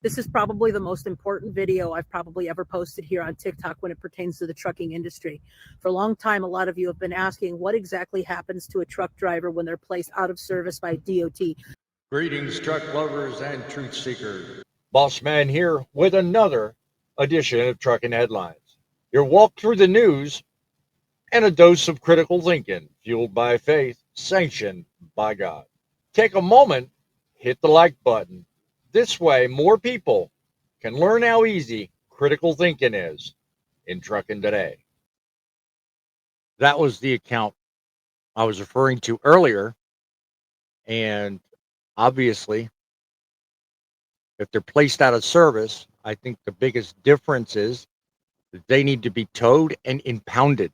This is probably the most important video I've probably ever posted here on TikTok when it pertains to the trucking industry. For a long time, a lot of you have been asking what exactly happens to a truck driver when they're placed out of service by DOT. Greetings, truck lovers and truth seekers. Boss Man here with another edition of Truckin' Headlines. Your walk through the news and a dose of critical thinking, fueled by faith, sanctioned by God. Take a moment, hit the like button. This way, more people can learn how easy critical thinking is in trucking today. That was the account I was referring to earlier. And obviously, if they're placed out of service, I think the biggest difference is that they need to be towed and impounded.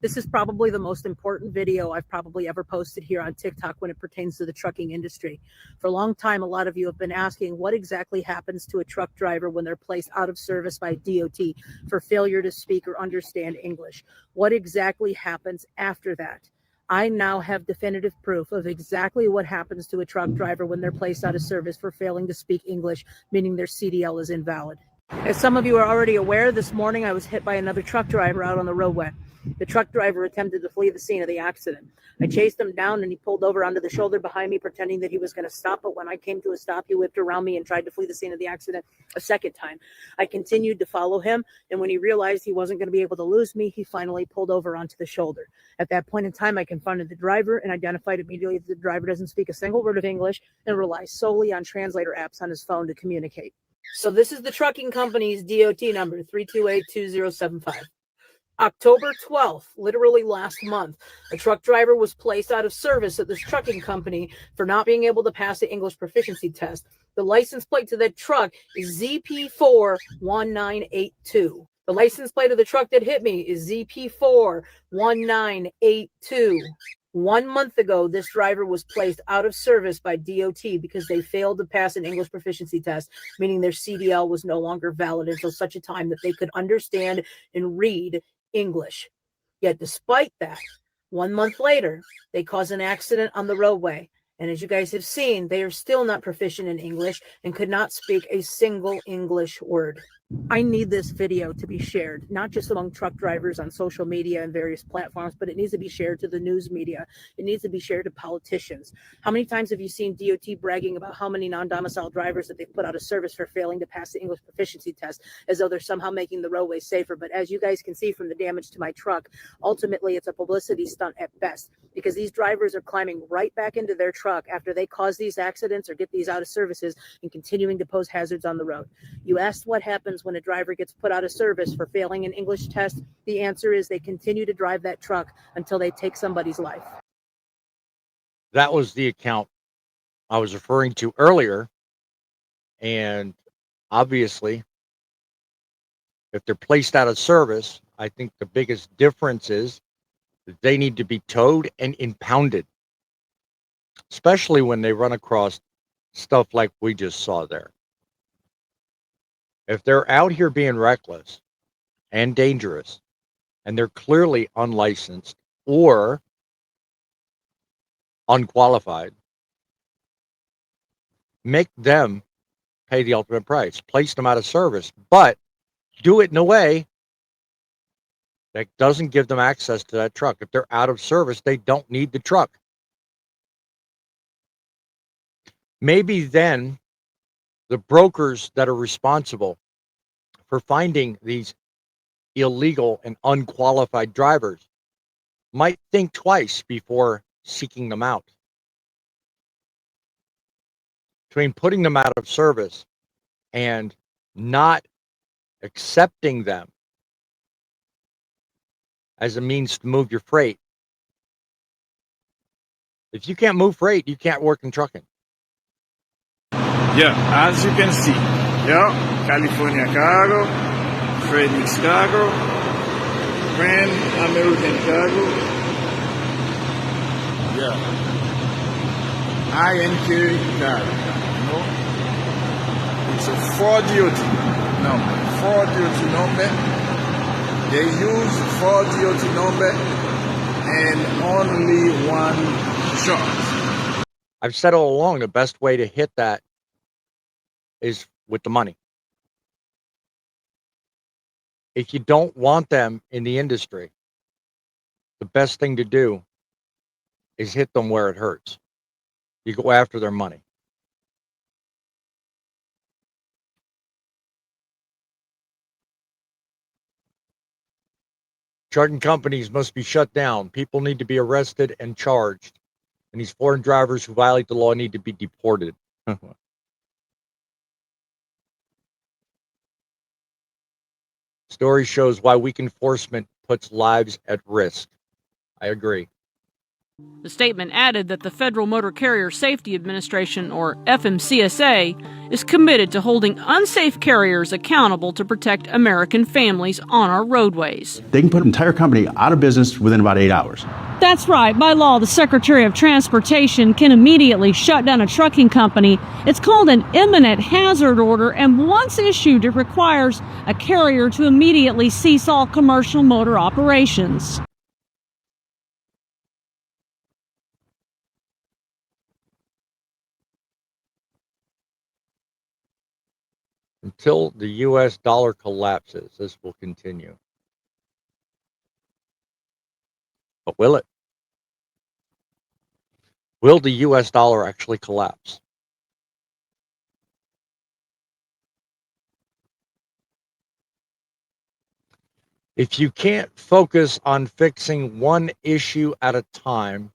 This is probably the most important video I've probably ever posted here on TikTok when it pertains to the trucking industry. For a long time, a lot of you have been asking what exactly happens to a truck driver when they're placed out of service by DOT for failure to speak or understand English. What exactly happens after that? I now have definitive proof of exactly what happens to a truck driver when they're placed out of service for failing to speak English, meaning their CDL is invalid. As some of you are already aware, this morning I was hit by another truck driver out on the roadway. The truck driver attempted to flee the scene of the accident. I chased him down and he pulled over onto the shoulder behind me, pretending that he was going to stop. But when I came to a stop, he whipped around me and tried to flee the scene of the accident a second time. I continued to follow him, and when he realized he wasn't going to be able to lose me, he finally pulled over onto the shoulder. At that point in time, I confronted the driver and identified immediately that the driver doesn't speak a single word of English and relies solely on translator apps on his phone to communicate. So this is the trucking company's DOT number, 3282075. October 12th, literally last month, a truck driver was placed out of service at this trucking company for not being able to pass the English proficiency test. The license plate to that truck is ZP41982. The license plate of the truck that hit me is ZP41982. 1 month ago, this driver was placed out of service by DOT because they failed to pass an English proficiency test, meaning their CDL was no longer valid until such a time that they could understand and read English. Yet despite that, 1 month later, they caused an accident on the roadway. And as you guys have seen, they are still not proficient in English and could not speak a single English word. I need this video to be shared, not just among truck drivers on social media and various platforms, but it needs to be shared to the news media. It needs to be shared to politicians. How many times have you seen DOT bragging about how many non-domiciled drivers that they've put out of service for failing to pass the English proficiency test, as though they're somehow making the roadways safer? But as you guys can see from the damage to my truck, ultimately it's a publicity stunt at best, because these drivers are climbing right back into their truck after they cause these accidents or get these out of services and continuing to pose hazards on the road. You asked what happens when a driver gets put out of service for failing an English test. The answer is they continue to drive that truck until they take somebody's life. That was the account I was referring to earlier. And obviously, if they're placed out of service, I think the biggest difference is that they need to be towed and impounded, especially when they run across stuff like we just saw there. If they're out here being reckless and dangerous, and they're clearly unlicensed or unqualified, make them pay the ultimate price. Place them out of service, but do it in a way that doesn't give them access to that truck. If they're out of service, they don't need the truck. Maybe then the brokers that are responsible for finding these illegal and unqualified drivers might think twice before seeking them out. Between putting them out of service and not accepting them as a means to move your freight. If you can't move freight, you can't work in trucking. Yeah, as you can see, yeah, California cargo, FedEx cargo, Pan American cargo, yeah, INK cargo, you know, it's a 4DOT number, 4DOT number, they use 4DOT number and only one shot. I've said all along the best way to hit that is with the money. If you don't want them in the industry, the best thing to do is hit them where it hurts. You go after their money. Trucking companies must be shut down. People need to be arrested and charged. And these foreign drivers who violate the law need to be deported. Story shows why weak enforcement puts lives at risk. I agree. The statement added that the Federal Motor Carrier Safety Administration, or FMCSA, is committed to holding unsafe carriers accountable to protect American families on our roadways. They can put an entire company out of business within about 8 hours. That's right. By law, the Secretary of Transportation can immediately shut down a trucking company. It's called an imminent hazard order, and once issued, it requires a carrier to immediately cease all commercial motor operations. Until the U.S. dollar collapses, this will continue. But will it? Will the U.S. dollar actually collapse? If you can't focus on fixing one issue at a time,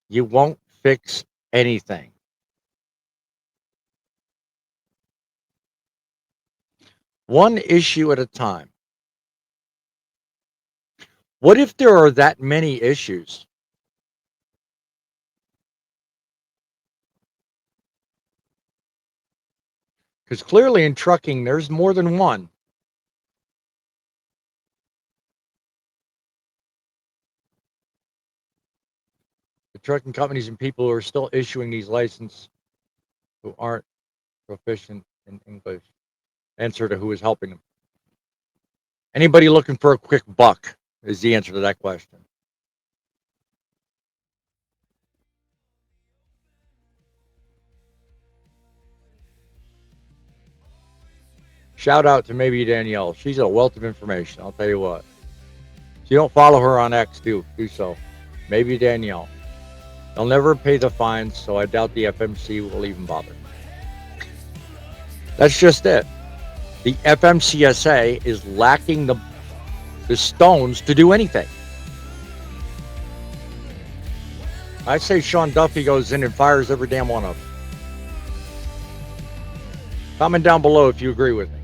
you won't fix anything. One issue at a time. What if there are that many issues? Because clearly in trucking, there's more than one. The trucking companies and people who are still issuing these licenses who aren't proficient in English. Answer to who is helping them. Anybody looking for a quick buck is the answer to that question. Shout out to maybe Danielle. She's a wealth of information. I'll tell you what. If you don't follow her on X, do so. Maybe Danielle. They'll never pay the fines, so I doubt the FMC will even bother. That's just it. The FMCSA is lacking the stones to do anything. I say Sean Duffy goes in and fires every damn one of them. Comment down below if you agree with me.